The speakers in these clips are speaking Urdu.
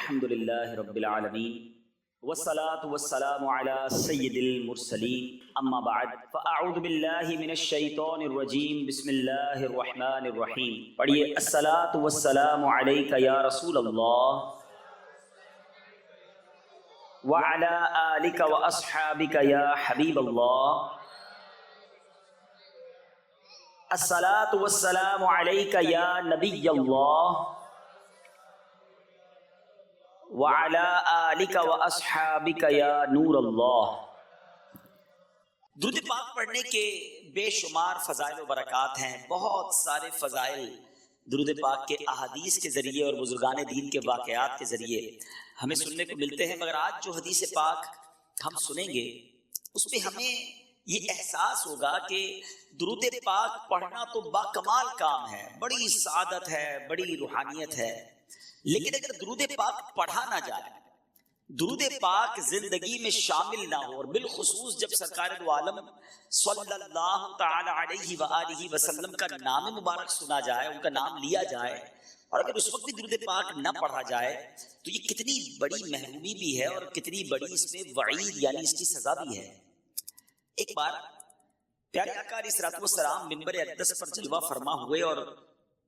الحمدللہ رب العالمین والصلاة والسلام علی سید المرسلین اما بعد فاعوذ باللہ من الشیطان الرجیم بسم اللہ الرحمن الرحیم. پڑھیے الصلاة والسلام علیک یا رسول اللہ وعلی آلک واصحابک یا حبیب اللہ. الصلاة والسلام علیک یا نبی اللہ وعلی آلک واصحابک یا نور اللہ. درود پاک پڑھنے کے بے شمار فضائل و برکات ہیں. بہت سارے فضائل درود پاک کے احادیث کے ذریعے اور بزرگان دین کے واقعات کے ذریعے ہمیں سننے کو ملتے ہیں، مگر آج جو حدیث پاک ہم سنیں گے اس پہ ہمیں یہ احساس ہوگا کہ درود پاک پڑھنا تو باکمال کام ہے، بڑی سعادت ہے، بڑی روحانیت ہے، لیکن اگر درود پاک پڑھا نہ جائے، درود پاک زندگی میں شامل نہ ہو، اور بالخصوص جب سرکار دو عالم صلی اللہ تعالی علیہ وآلہ وسلم کا نام مبارک سنا جائے، ان کا نام لیا جائے، اور اگر اس وقت بھی درود پاک نہ پڑھا جائے تو یہ کتنی بڑی محرومی بھی ہے اور کتنی بڑی اس میں وعید یعنی اس کی سزا بھی ہے. ایک بار پیارے آقا علیہ الصلوۃ والسلام منبر اقدس پر جلوہ فرما ہوئے، اور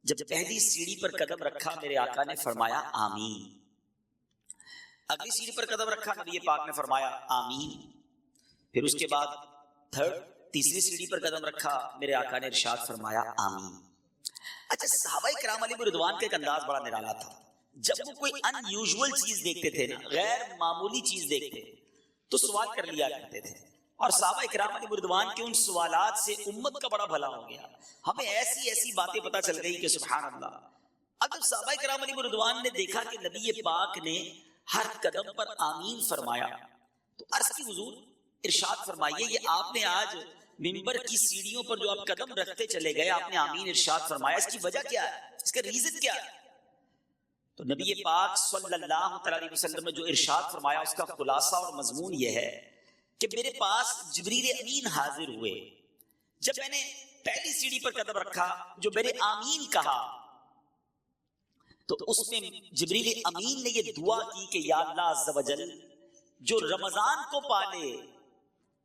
جب پہلی سیڑھی پر قدم رکھا میرے آقا نے فرمایا آمین. اگلی سیڑھی پر قدم رکھا نبی پاک نے فرمایا آمین. پھر اس کے بعد تیسری سیڑھی پر قدم رکھا میرے آقا نے ارشاد فرمایا آمین. اچھا، صحابہ کرام علیہ رضوان کا ایک انداز بڑا نرالا تھا. جب وہ کوئی ان یوزول چیز دیکھتے تھے نا، غیر معمولی چیز دیکھتے تو سوال کر لیا کرتے تھے، اور صحابہ کرام علیہ رضوان کے ان سوالات سے امت کا بڑا بھلا ہو گیا. ہمیں ایسی ایسی باتیں پتہ چل گئی کہ سبحان اللہ. اب جب صحابہ کرام علیہ رضوان نے دیکھا کہ نبی پاک نے ہر قدم پر آمین فرمایا تو عرض کی حضور ارشاد فرمائیے، یہ آپ نے آج منبر کی سیڑھیوں پر جو آپ قدم رکھتے چلے گئے، آپ نے آمین ارشاد فرمایا، اس کی وجہ کیا ہے، اس کا ریزن کیا ہے؟ تو نبی پاک صلی اللہ علیہ وسلم نے جو ارشاد فرمایا اس کا خلاصہ اور مضمون یہ ہے کہ میرے پاس جبریل امین حاضر ہوئے. جب میں نے پہلی سیڑھی پر قدم رکھا، جو میں نے آمین کہا، تو اس میں جبریل امین نے یہ دعا کی کہ یا اللہ عز و جل، جو رمضان کو پالے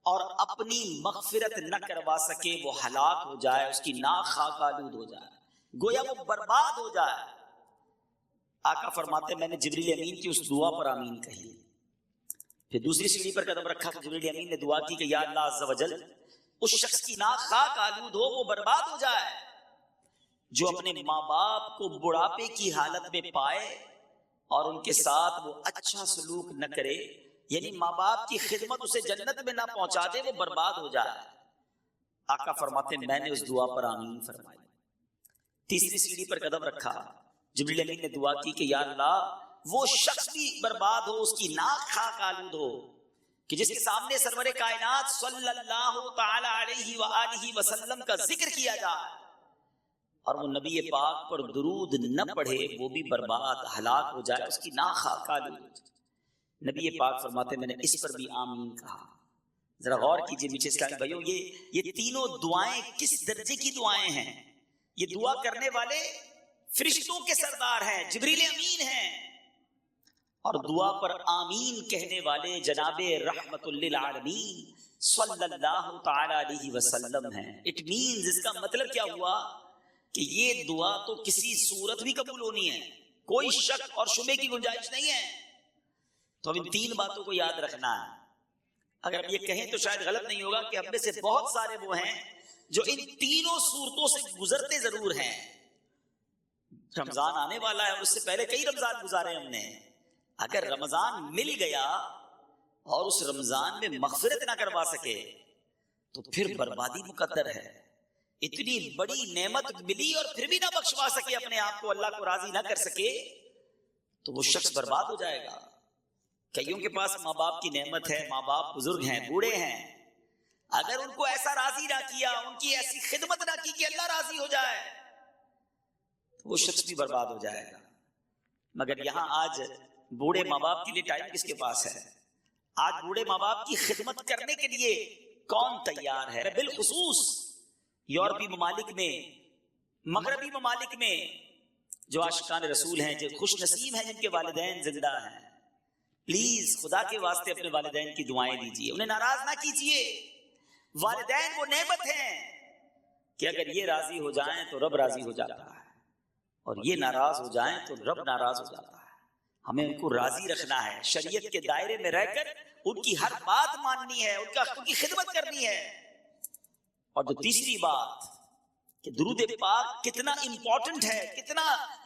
اور اپنی مغفرت نہ کروا سکے وہ ہلاک ہو جائے، اس کی ناک خاک آلود ہو جائے، گویا وہ برباد ہو جائے. آقا فرماتے میں نے جبریل امین کی اس دعا پر آمین کہی. پھر دوسری سیڑھی پر قدم رکھا کہ جبریل امین نے دعا کی کہ یا اللہ عز و جل، اس شخص کی ناک خاک آلود ہو، وہ برباد ہو جائے جو اپنے ماں باپ کو بڑھاپے کی حالت میں پائے اور ان کے ساتھ وہ اچھا سلوک نہ کرے، یعنی ماں باپ کی خدمت اسے جنت میں نہ پہنچا دے، وہ برباد ہو جائے. آقا فرماتے میں نے اس دعا پر آمین فرمائی. تیسری سیڑھی پر قدم رکھا، جبریل امین نے دعا کی کہ یا اللہ، وہ شخص بھی برباد ہو، اس کی ناک خاک آلود ہو کہ جس کے سامنے سرور کائنات صلی اللہ تعالی علیہ وآلہ وسلم کا ذکر کیا جائے اور وہ نبی پاک پر درود نہ پڑھے، وہ بھی برباد ہلاک ہو جائے، اس کی ناک خاک آلود ہو جائے. نبی پاک فرماتے میں نے اس پر بھی آمین کہا. ذرا غور کیجئے میٹھے اسلامی بھائیوں، یہ تینوں دعائیں کس درجے کی دعائیں ہیں. یہ دعا کرنے والے فرشتوں کے سردار ہیں، جبریل امین ہیں، اور دعا پر آمین کہنے والے جناب رحمت للعالمین صلی اللہ تعالی علیہ وسلم ہیں. اٹ مینز، اس کا مطلب کیا ہوا کہ یہ دعا تو کسی صورت بھی قبول ہونی ہے، کوئی شک اور شبے کی گنجائش نہیں ہے. تو ہم ان تین باتوں کو یاد رکھنا ہے. اگر ہم یہ کہیں تو شاید غلط نہیں ہوگا کہ ہم میں سے بہت سارے وہ ہیں جو ان تینوں صورتوں سے گزرتے ضرور ہیں. رمضان آنے والا ہے اور اس سے پہلے کئی رمضان گزارے ہم نے. اگر رمضان مل گیا اور اس رمضان میں مغفرت نہ کروا سکے تو پھر بربادی مقدر ہے. اتنی بڑی نعمت ملی اور پھر بھی نہ بخشوا سکے اپنے آپ کو، اللہ کو راضی نہ کر سکے، تو وہ شخص برباد ہو جائے گا. کئیوں کے پاس ماں باپ کی نعمت ہے، ماں باپ بزرگ ہیں، بوڑھے ہیں، اگر ان کو ایسا راضی نہ کیا، ان کی ایسی خدمت نہ کی کہ اللہ راضی ہو جائے، تو وہ شخص بھی برباد ہو جائے گا. مگر یہاں آج بوڑھے ماں باپ کے لیے ٹائم کس کے پاس ہے؟ آج بوڑھے ماں باپ کی خدمت کرنے کے لیے کون تیار ہے؟ بالخصوص یورپی ممالک میں، مغربی ممالک میں جو عاشقان رسول ہیں، جو خوش نصیب ہیں جن کے والدین زندہ ہیں، پلیز خدا کے واسطے اپنے والدین کی دعائیں دیجیے، انہیں ناراض نہ کیجیے۔ والدین وہ نعمت ہیں کہ اگر یہ راضی ہو جائیں تو رب راضی ہو جاتا ہے، اور یہ ناراض ہو جائیں تو رب ناراض ہو جاتا ہے۔ ہمیں ان کو راضی رکھنا ہے، شریعت کے دائرے میں رہ کر ان کی ہر بات ماننی ہے، ان کی خدمت کرنی ہے۔ اور جو تیسری بات کہ درود پاک کتنا امپورٹنٹ ہے، کتنا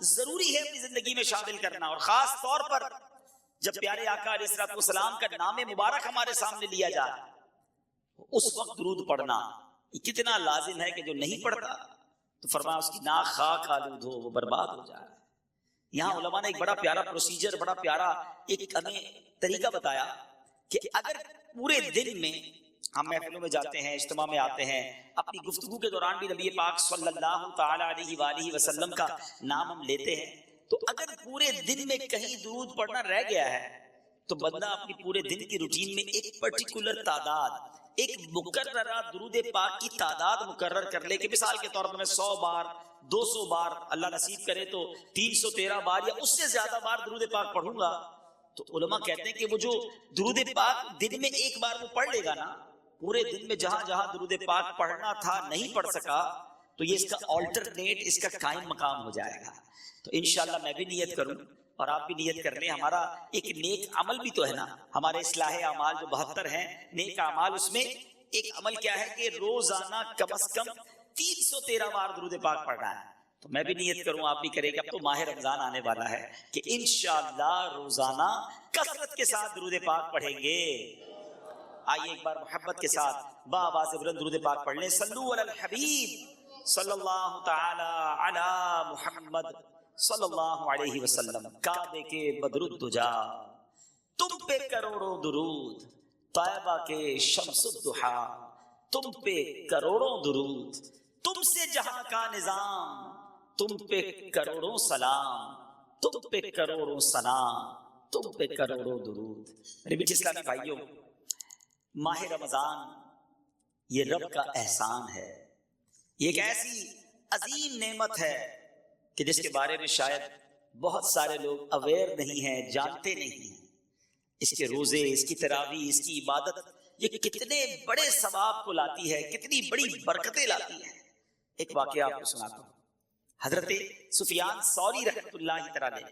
ضروری ہے اپنی زندگی میں شامل کرنا، اور خاص طور پر جب پیارے آقا علیہ الصلوۃ والسلام کا نام مبارک ہمارے سامنے لیا جائے، اس وقت درود پڑھنا یہ کتنا لازم ہے کہ جو نہیں پڑھتا تو فرمایا اس کی ناک خاک آلود ہو، وہ برباد ہو جائے۔ یہاں علماء نے ایک بڑا پیارا پروسیجر، بڑا پیارا ایک ہمیں طریقہ بتایا کہ اگر پورے دن میں ہم محفلوں میں جاتے ہیں، اجتماع میں آتے ہیں، اپنی گفتگو کے دوران بھی نبی پاک صلی اللہ تعالی علیہ وآلہ وسلم کا نام ہم لیتے ہیں، تو اگر پورے دن میں کہیں درود پڑھنا رہ گیا ہے تو بندہ اپنی پورے دن کی روٹین میں ایک پرٹیکولر تعداد، ایک مقررہ درود پاک کی تعداد مقرر کر لے کہ مثال کے طور پر میں 100 بار 200 بار، اللہ نصیب کرے تو 313 بار یا اس سے زیادہ بار درود پاک پڑھوں گا، تو علماء کہتے ہیں کہ وہ جو درود پاک دن میں ایک بار وہ پڑھ لے گا نا، پورے دن میں جہاں جہاں درود پاک پڑھنا تھا نہیں پڑھ سکا تو یہ اس کا آلٹرنیٹ، اس کا قائم مقام ہو جائے گا۔ تو انشاءاللہ میں بھی نیت کروں اور آپ بھی نیت کر لیں، ہمارا ایک نیک عمل بھی تو ہے نا، ہمارے اصلاح اعمال جو 72 ہیں نیک اعمال، اس میں ایک عمل کیا ہے کہ روزانہ کم از کم 313 بار درود پاک پڑھنا ہے۔ تو میں بھی نیت کروں، آپ بھی کریں گے، اب تو ماہ رمضان آنے والا ہے کہ انشاءاللہ روزانہ کثرت کے ساتھ درود پاک پڑھیں گے۔ آئیے ایک بار محبت کے ساتھ بآواز بلند درود پاک پڑھ لیں۔ صلو علی الحبیب صلی اللہ تعالی علی محمد صلی اللہ علیہ وسلم۔ کعبے کے بدر الدجا تم پہ کروڑوں درود، طیبہ کے شمس الضحا تم پہ کروڑوں درود، تم سے جہاں کا نظام تم پہ کروڑوں سلام، تم پہ کروڑوں سلام، تم پہ کروڑوں درود۔ میرے بیچ اسلامی بھائیوں، ماہ رمضان یہ رب کا احسان ہے، یہ ایک ایسی عظیم نعمت ہے کہ جس کے بارے میں شاید بہت سارے لوگ اویئر نہیں ہیں، جانتے نہیں ہیں۔ اس کے روزے، اس کی تراویح، اس کی عبادت یہ کتنے بڑے ثواب کو لاتی ہے، کتنی بڑی برکتیں لاتی ہے۔ ایک واقعہ آپ کو سناتا ہوں۔ حضرت سفیان ثوری رحمۃ اللہ تعالی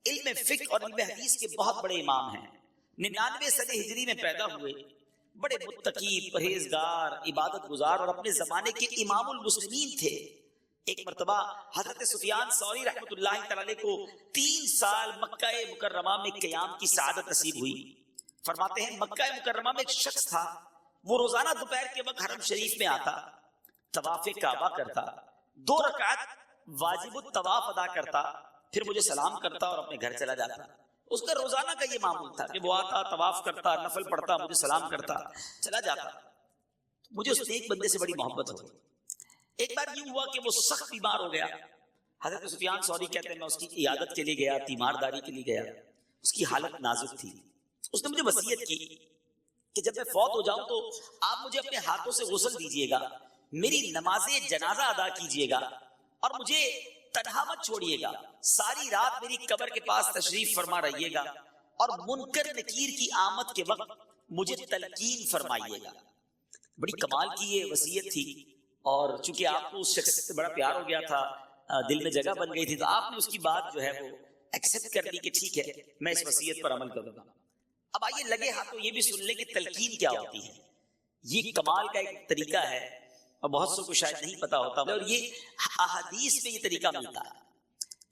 علم فقہ اور علم حدیث کے بہت بڑے امام ہیں، 99 صدی ہجری میں پیدا ہوئے، بڑے متقی، پرہیزگار، عبادت گزار اور اپنے زمانے کے امام المسلمین تھے۔ ایک مرتبہ حضرت سفیان ثوری رحمۃ اللہ تعالی کو 3 سال مکہ مکرمہ میں قیام کی سعادت نصیب ہوئی۔ فرماتے ہیں مکہ مکرمہ میں ایک شخص تھا، وہ روزانہ دوپہر کے وقت حرم شریف میں آتا، طواف کعبہ کرتا، 2 رکعت واجب الطواف ادا کرتا، پھر مجھے سلام کرتا اور اپنے گھر چلا جاتا۔ اس کا روزانہ کا یہ معمول تھا کہ وہ آتا، طواف کرتا، نفل پڑھتا، مجھے سلام کرتا، چلا جاتا۔ مجھے اس ایک بندے سے بڑی محبت ہو گئی۔ ایک بار یہ ہوا کہ وہ سخت بیمار ہو گیا۔ حضرت سفیان ثوری کہتے ہیں میں اس کی عیادت کے لیے گیا، تیمارداری کے لیے گیا، اس کی حالت نازک تھی۔ اس نے مجھے وصیت کی کہ جب میں فوت ہو جاؤں تو آپ مجھے اپنے ہاتھوں سے غسل دیجیے گا، میری نماز جنازہ ادا کیجیے گا اور مجھے تنہا مت چھوڑیے گا، ساری رات میری قبر کے پاس تشریف فرما رہیے گا اور منکر نکیر کی آمد کے وقت مجھے تلقین فرمائیے گا۔ بڑی کمال کی یہ وصیت تھی، اور چونکہ آپ کو اس شخص سے بڑا پیار ہو گیا تھا، دل میں جگہ بن گئی تھی، تو آپ نے اس کی بات جو ہے وہ ایکسپٹ کر لی کہ ٹھیک ہے میں اس وصیت پر عمل کروں گا۔ اب آئیے لگے ہاتھوں یہ بھی سن لیں کہ تلقین کیا ہوتی ہے۔ یہ کمال کا ایک طریقہ ہے اور بہت سے کو شاید نہیں پتا ہوتا، اور یہ احادیث میں یہ طریقہ ملتا ہے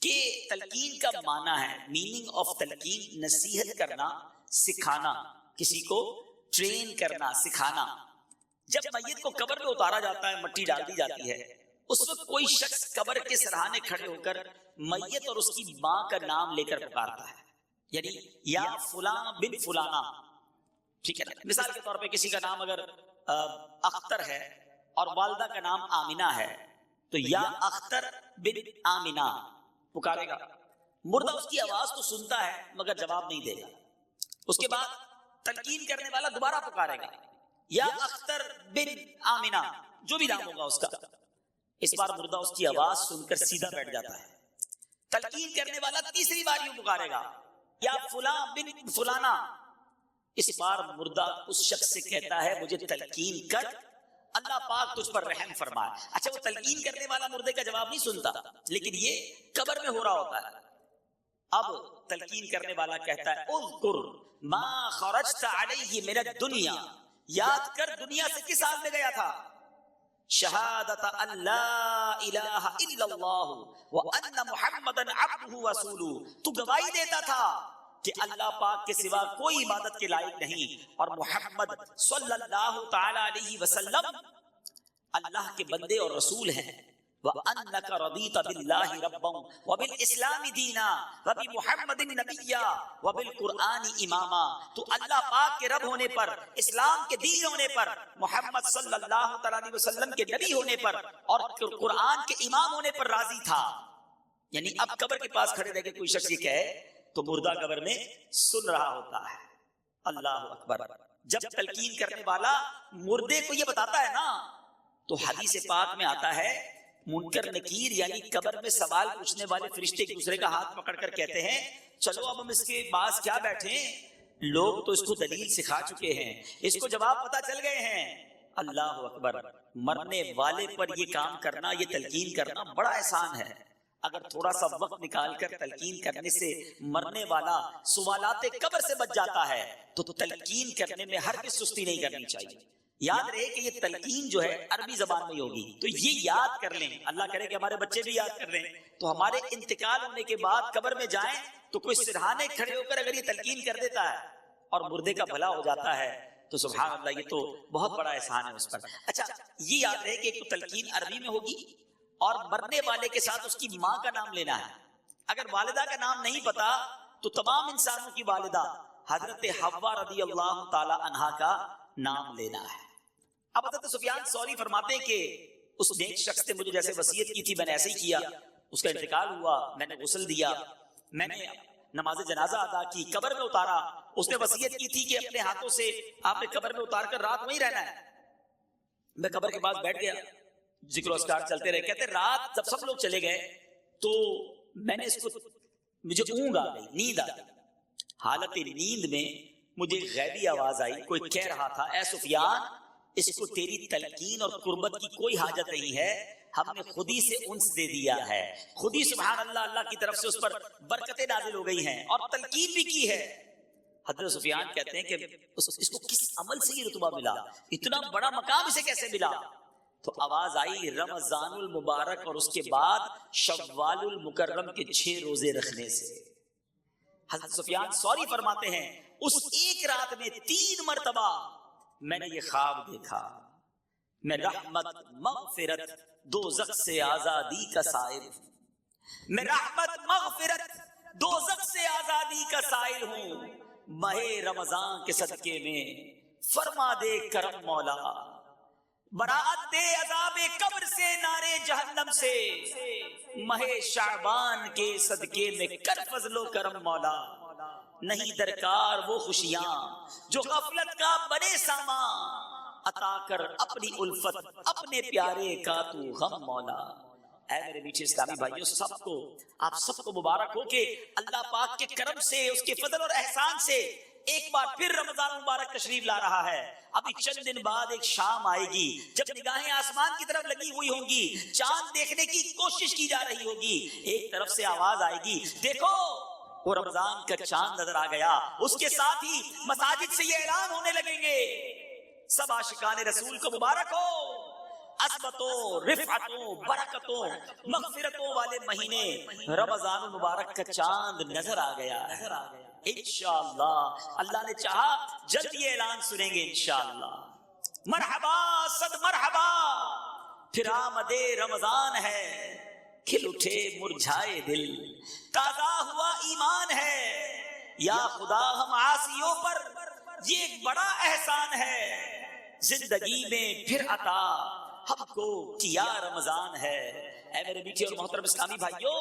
کہ تلقین کا معنی ہے، میننگ آف تلقین نصیحت کرنا، سکھانا، کسی کو ٹرین کرنا، سکھانا۔ جب میت کو قبر میں اتارا جاتا ہے، مٹی ڈال دی جاتی ہے، اس وقت کوئی شخص قبر کے سرہانے کھڑے ہو کر میت اور اس کی ماں کا نام لے کر پکارتا ہے، یعنی یا فلاں بن فلانا، ٹھیک ہے نا۔ مثال کے طور پہ کسی کا نام اگر اختر ہے اور والدہ کا نام آمنہ ہے تو یا اختر بن آمنہ پکارے گا۔ مردہ اس کی آواز تو سنتا ہے مگر جواب نہیں دے گا۔ اس کے بعد تلقین کرنے والا دوبارہ پکارے گا، یا اختر بن آمنہ، جو بھی نام ہوگا اس کا۔ اس بار مردہ اس کی آواز سن کر سیدھا بیٹھ جاتا ہے۔ تلقین کرنے والا تیسری بار یوں پکارے گا یا فلاں بن فلانا. اس بار مردہ اس شخص سے کہتا ہے مجھے تلقین کر، اللہ پاک تجھ پر رحم فرمائے. اچھا وہ تلقین کرنے والا مردے کا جواب نہیں سنتا، لیکن یہ قبر میں ہو رہا ہوتا ہے. اب تلقین کرنے والا کہتا ہے اذکر ما خرجت علیہ من الدنیا، یاد کر دنیا سے کس حال میں گیا تھا. شہادت ان لا الہ الا اللہ وان محمدا عبدہ ورسولہ، تو گواہی دیتا تھا کہ اللہ پاک کے سوا کوئی عبادت کے لائق نہیں اور محمد صلی اللہ تعالی علیہ وسلم اللہ کے بندے اور رسول ہیں. وَأَنَّكَ رَضِيتَ بِاللَّهِ رَبًّا وَبِالْإِسْلَامِ دِينًا وَبِمُحَمَّدٍ نَبِيًّا وَبِالْقُرْآنِ إِمَامًا، تو اللہ پاک کے رب ہونے پر، اسلام کے دین ہونے پر، محمد صلی اللہ علیہ وسلم کے نبی ہونے پر اور قرآن کے امام ہونے پر راضی تھا. یعنی اب قبر کے پاس کھڑے رہ کے کوئی شخص یہ کہے تو مردہ قبر میں سن رہا ہوتا ہے. اللہ اکبر. جب تلقین کرنے والا مردے کو یہ بتاتا ہے نا تو حدیث پاک میں آتا ہے منکر نکیر یعنی قبر میں سوال پوچھنے والے فرشتے ایک دوسرے کا ہاتھ پکڑ کر کہتے ہیں چلو اب ہم اس کے پاس کیا بیٹھے ہیں، لوگ تو اس کو دلیل سکھا چکے ہیں، اس کو جواب پتا چل گئے ہیں. اللہ اکبر. مرنے والے پر یہ کام کرنا، یہ تلقین کرنا بڑا احسان ہے. اگر تھوڑا سا وقت نکال کر تلقین کرنے سے مرنے والا سوالات قبر سے بچ جاتا ہے تو تلقین کرنے میں ہرگز سستی نہیں کرنی چاہیے. یاد رہے کہ یہ تلقین جو ہے عربی زبان میں ہوگی، تو یہ یاد کر لیں. اللہ کرے کہ ہمارے بچے بھی یاد کر لیں تو ہمارے انتقال ہونے کے بعد قبر میں جائیں تو کوئی سرہانے کھڑے ہو کر اگر یہ تلقین کر دیتا ہے اور مردے کا بھلا ہو جاتا ہے تو سبحان اللہ، یہ تو بہت بڑا احسان ہے اس پر. اچھا یہ یاد رہے کہ ایک تو تلقین عربی میں ہوگی اور مرنے والے کے ساتھ اس کی ماں کا نام لینا ہے. اگر والدہ کا نام نہیں پتا تو تمام انسانوں کی والدہ حضرت حوا رضی اللہ تعالی عنہا کا نام لینا ہے. اب حضرت سفیان ثوری فرماتے ہیں کہ اس نیک شخص نے مجھے جیسے وصیت کی تھی میں نے ایسے ہی کیا. اس کا انتقال ہوا، میں نے غسل دیا، میں نے نماز جنازہ ادا کی، قبر میں اتارا. اس نے وصیت کی تھی کہ اپنے ہاتھوں سے آپ نے قبر میں اتار کر رات وہیں رہنا ہے. میں قبر کے پاس بیٹھ گیا، ذکر و اذکار چلتے رہے. کہتے رات جب سب لوگ چلے گئے تو میں نے اس کو، مجھے اونگ آ گئی، نیند آ گئی. حالت نیند میں مجھے غیبی آواز آئی، کوئی کہہ رہا تھا اے سفیان اس کو تیری تلقین اور قربت کی کوئی حاجت نہیں ہے، ہم نے خود ہی سے انس دے دیا ہے، خود ہی سبحان اللہ اللہ کی طرف سے اس پر برکتیں نازل ہو گئی ہیں اور تلقین بھی کی ہے. حضرت سفیان کہتے ہیں کہ اس کو کس عمل سے یہ رتبہ ملا، اتنا بڑا مقام اسے کیسے ملا؟ تو آواز آئی رمضان المبارک اور اس کے بعد شوال المکرم کے 6 روزے رکھنے سے. حضرت سفیان ثوری فرماتے ہیں اس ایک رات میں 3 مرتبہ میں نے یہ خواب دیکھا، میں رحمت مغفرت دوزخ سے آزادی کا سائل ہوں، میں رحمت مغفرت دوزخ سے آزادی کا سائل ہوں، ماہ رمضان کے صدقے میں فرما دے کرم مولا، برات دے عذاب قبر سے نارے جہنم سے، ماہ شعبان کے صدقے میں کر فضل و کرم مولا، نہیں درکار وہ خوشیاں جو غفلت کا بنے ساما، عطا کر اپنی الفت اپنے پیارے کا تو غم مولا. اے میرے میٹھے اسلامی بھائیوں، سب کو آپ سب کو مبارک ہو کہ اللہ پاک کے کرم سے، اس کے فضل اور احسان سے ایک بار پھر رمضان مبارک تشریف لا رہا ہے. ابھی چند دن بعد ایک شام آئے گی جب نگاہیں آسمان کی طرف لگی ہوئی ہوں گی، چاند دیکھنے کی کوشش کی جا رہی ہوگی، ایک طرف سے آواز آئے گی دیکھو وہ رمضان کا چاند نظر آ گیا. اس کے ساتھ ہی مساجد سے یہ اعلان ہونے لگیں گے سب عاشقان رسول کو مبارک ہو، عظمتوں رفعتوں برکتوں مغفرتوں والے مہینے رمضان المبارک کا چاند نظر آ گیا. انشاءاللہ اللہ نے چاہا جلد یہ اعلان سنیں گے انشاءاللہ. مرحبا صد مرحبا، پھر آمد رمضان ہے، کھل اٹھے مرجھائے دل، تازہ ہوا ایمان ہے. یا خدا ہم عاصیوں پر یہ ایک بڑا احسان ہے، زندگی میں پھر عطا ہم کو کیا رمضان ہے. اے میرے میٹھے اور محترم اسلامی بھائیوں،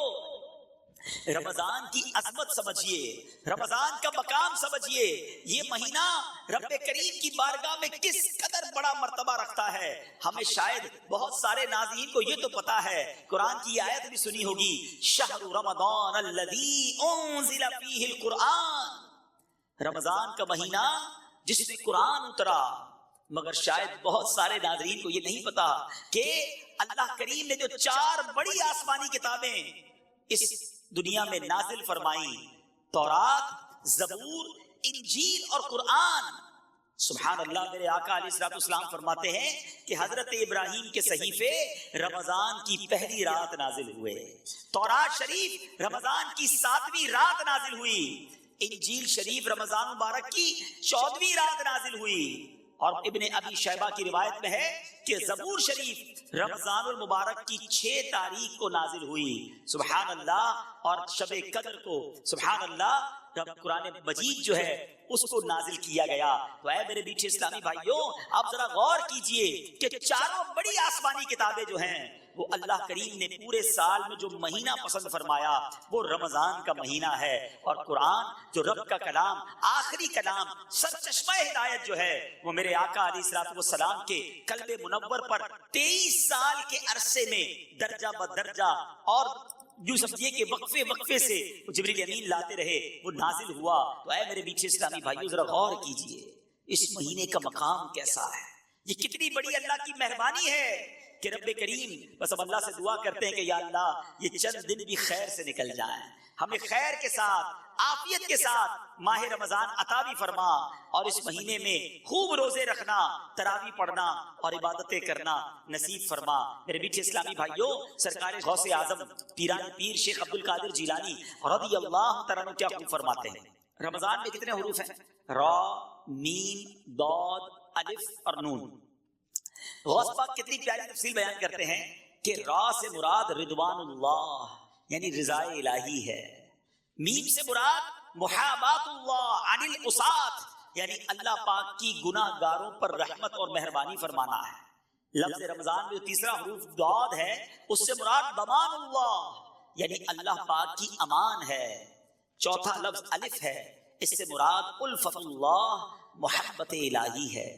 رمضان کی عظمت سمجھیے، رمضان کا مقام سمجھیے، یہ مہینہ رب کریم کی بارگاہ میں کس قدر بڑا مرتبہ رکھتا ہے۔ ہمیں شاید بہت سارے ناظرین کو یہ تو پتا ہے، قرآن کی آیت بھی سنی ہوگی، شہر رمضان الذی انزل فیہ القرآن، رمضان کا مہینہ جس میں قرآن اترا۔ مگر شاید بہت سارے ناظرین کو یہ نہیں پتا کہ اللہ کریم نے جو 4 بڑی آسمانی کتابیں اس دنیا میں نازل فرمائی، تورات، زبور، انجیل اور قرآن، سبحان اللہ، میرے آقا علیہ الصلوۃ والسلام فرماتے ہیں کہ حضرت ابراہیم کے صحیفے رمضان کی پہلی رات نازل ہوئے، تورات شریف رمضان کی 7ویں رات نازل ہوئی، انجیل شریف رمضان مبارک کی 14ویں رات نازل ہوئی، اور ابن ابی شیبہ کی روایت میں ہے کہ زبور شریف رمضان المبارک کی 6 تاریخ کو نازل ہوئی، سبحان اللہ، اور شب قدر کو سبحان اللہ رب قرآن مجید جو ہے اس کو نازل کیا گیا۔ تو اے میرے میٹھے اسلامی بھائیوں، آپ ذرا غور کیجئے کہ 4 بڑی آسمانی کتابیں جو ہیں وہ اللہ کریم نے پورے سال میں جو مہینہ پسند فرمایا وہ رمضان کا مہینہ ہے، اور قرآن جو رب کا کلام، آخری کلام، سرچشمہ ہدایت جو ہے وہ میرے آقا علیہ الصلوۃ والسلام کے قلب منور پر 23 سال کے عرصے میں درجہ بدرجہ اور یوں سمجھیے کہ وقفے وقفے سے جبریل امین لاتے رہے، وہ نازل ہوا۔ تو اے میرے میٹھے اسلامی بھائیوں، ذرا غور کیجئے اس مہینے کا مقام کیسا ہے، یہ کتنی بڑی اللہ کی مہربانی ہے کہ رب کریم، بس اب اللہ سے دعا کرتے ہیں کہ یا اللہ یہ چند دن بھی خیر سے نکل جائیں، ہمیں خیر کے ساتھ، عافیت کے ساتھ ماہ رمضان عطا بھی فرما، اور اس مہینے میں خوب روزے رکھنا، تراویح پڑھنا اور عبادتیں کرنا نصیب فرما۔ میرے میٹھے اسلامی بھائیوں، سرکار غوث اعظم پیران پیر شیخ عبد القادر جیلانی رضی اللہ تعالیٰ عنہ کیا خوب فرماتے ہیں، رمضان میں کتنے حروف ہیں؟ را، میم، ضاد، الف اور نون۔ غوث پاک کتنی پیاری تفصیل بیان کرتے ہیں کہ را سے مراد رضوان اللہ یعنی رضا الہی ہے، میم سے مراد محابات اللہ عن العصاة یعنی اللہ پاک کی گناہ گاروں پر رحمت اور مہربانی فرمانا ہے۔ لفظ رمضان میں جو تیسرا حروف ضاد ہے اس سے مراد ضمان اللہ یعنی اللہ پاک کی امان ہے۔ چوتھا لفظ الف ہے، اس سے مراد الفت اللہ محبت الہی ہے۔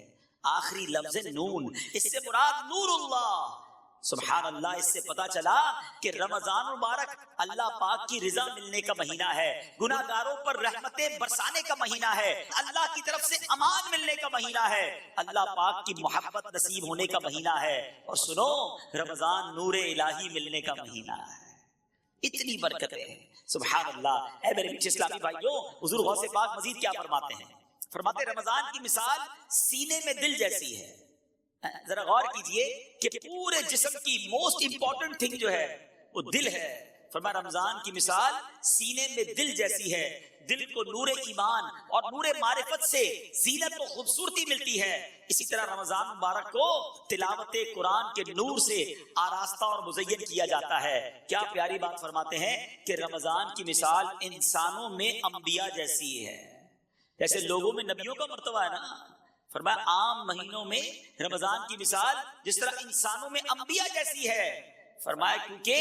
آخری لفظ نون، اس سے مراد نور اللہ۔ سبحان اللہ، اس سے پتا چلا کہ رمضان مبارک اللہ پاک کی رضا ملنے کا مہینہ ہے، گناہ گاروں پر رحمتیں برسانے کا مہینہ ہے، اللہ کی طرف سے امان ملنے کا مہینہ ہے، اللہ پاک کی محبت نصیب ہونے کا مہینہ ہے، اور سنو رمضان نور الہی ملنے کا مہینہ ہے۔ اتنی برکتیں ہیں، سبحان اللہ۔ اے میرے میٹھے اسلامی بھائیوں، حضور غوث پاک مزید کیا فرماتے ہیں؟ فرماتے رمضان کی مثال سینے میں دل جیسی ہے۔ ذرا غور کیجئے کہ پورے جسم کی موسٹ امپورٹنٹ تھنگ جو ہے وہ دل ہے۔ فرمایا رمضان کی مثال سینے میں دل جیسی ہے، دل کو نور ایمان اور نور معرفت سے زینت و خوبصورتی ملتی ہے، اسی طرح رمضان مبارک کو تلاوت قرآن کے نور سے آراستہ اور مزین کیا جاتا ہے۔ کیا پیاری بات فرماتے ہیں کہ رمضان کی مثال انسانوں میں انبیاء جیسی ہے، جیسے لوگوں میں نبیوں کا مرتبہ ہے نا۔ فرمایا عام مہینوں میں رمضان کی مثال جس طرح انسانوں میں انبیاء جیسی ہے، فرمایا کیونکہ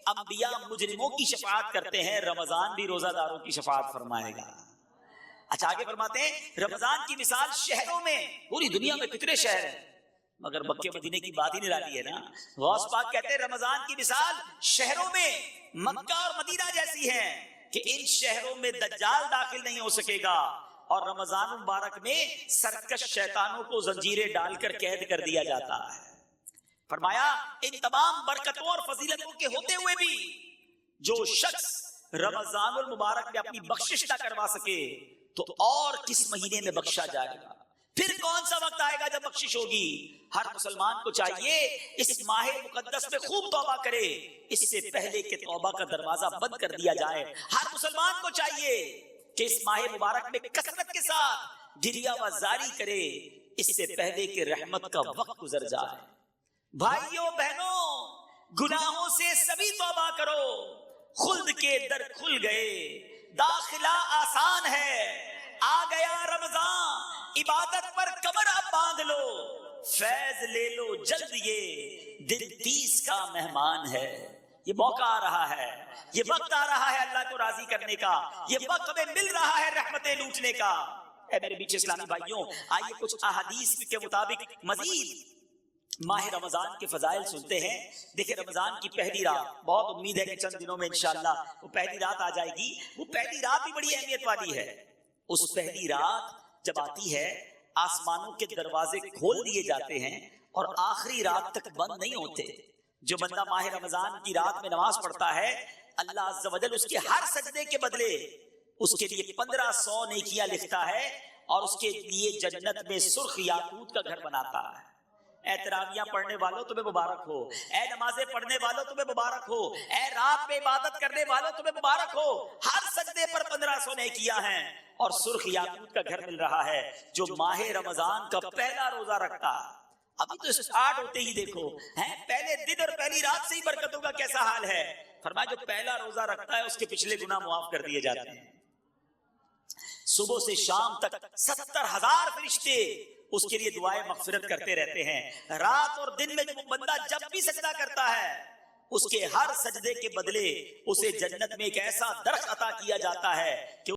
انبیاء مجرموں کی شفاعت کرتے ہیں، رمضان بھی روزہ داروں کی شفاعت فرمائے گا۔ اچھا آگے فرماتے ہیں رمضان کی مثال شہروں میں، پوری دنیا میں کتنے شہر ہیں مگر مکے مدینے کی بات ہی نرالی ہے نا۔ غوث پاک کہتے ہیں رمضان کی مثال شہروں میں مکہ اور مدینہ جیسی ہے کہ ان شہروں میں دجال داخل نہیں ہو سکے گا، اور رمضان مبارک میں سرکش شیطانوں کو زنجیریں ڈال کر قید کر دیا جاتا ہے۔ فرمایا ان تمام برکتوں اور فضیلتوں کے ہوتے ہوئے بھی جو شخص رمضان المبارک میں اپنی بخشش نہ کروا سکے تو اور کس مہینے میں بخشا جائے گا؟ پھر کون سا وقت آئے گا جب بخشش ہوگی؟ ہر مسلمان کو چاہیے اس ماہ مقدس میں خوب توبہ کرے، اس سے پہلے کہ توبہ کا دروازہ بند کر دیا جائے۔ ہر مسلمان کو چاہیے کہ اس ماہ مبارک میں کثرت کے ساتھ گریہ وزاری کرے، اس سے پہلے کہ رحمت کا وقت گزر جائے۔ بھائیوں بہنوں، گناہوں سے سبھی توبہ کرو، خلد کے در کھل گئے، داخلہ آسان ہے، آ گیا رمضان، عبادت پر کمر اب باندھ لو، فیض لے لو جلد یہ دل 30 کا مہمان ہے۔ یہ موقع آ رہا ہے، یہ وقت آ رہا ہے اللہ کو راضی کرنے کا، یہ وقت ہمیں مل رہا ہے رحمتیں لوٹنے کا۔ اے میرے بیچ اسلامی بھائیوں، آئیے کچھ احادیث کے مطابق مزید ماہ رمضان کے فضائل سنتے ہیں۔ دیکھیں رمضان کی پہلی رات، بہت امید ہے کہ چند دنوں میں انشاءاللہ وہ پہلی رات آ جائے گی۔ وہ پہلی رات بھی بڑی اہمیت والی ہے۔ اس پہلی رات جب آتی ہے، آسمانوں کے دروازے کھول دیے جاتے ہیں اور آخری رات تک بند نہیں ہوتے۔ جو بندہ ماہ رمضان کی رات میں نماز پڑھتا ہے، اللہ عز و جل اس کے ہر سجدے کے بدلے اس کے لیے 1500 نیکیاں لکھتا ہے اور اس کے لیے جنت میں سرخ یاقوت کا گھر بناتا ہے۔ اے تراویح پڑھنے والوں تمہیں مبارک ہو، اے نمازیں پڑھنے والوں تمہیں مبارک ہو، اے رات میں عبادت کرنے والوں تمہیں مبارک ہو۔ ہر سجدے پر 1500 نیکیاں ہیں اور سرخ یاقوت کا گھر مل رہا ہے۔ جو ماہ رمضان کا پہلا روزہ رکھتا، ابھی تو سٹارٹ ہوتے ہی دیکھو پہلے دن اور پہلی رات سے ہی برکتوں کا کیسا حال ہے۔ فرمایا جو پہلا روزہ رکھتا ہے اس کے پچھلے گناہ معاف کر دیے جاتے ہیں۔ صبح سے شام تک 70,000 فرشتے اس کے لیے دعائیں مغفرت کرتے رہتے ہیں۔ رات اور دن میں جو بندہ جب بھی سجدہ کرتا ہے، اس کے ہر سجدے کے بدلے اسے جنت میں ایک ایسا درخت عطا کیا جاتا ہے کہ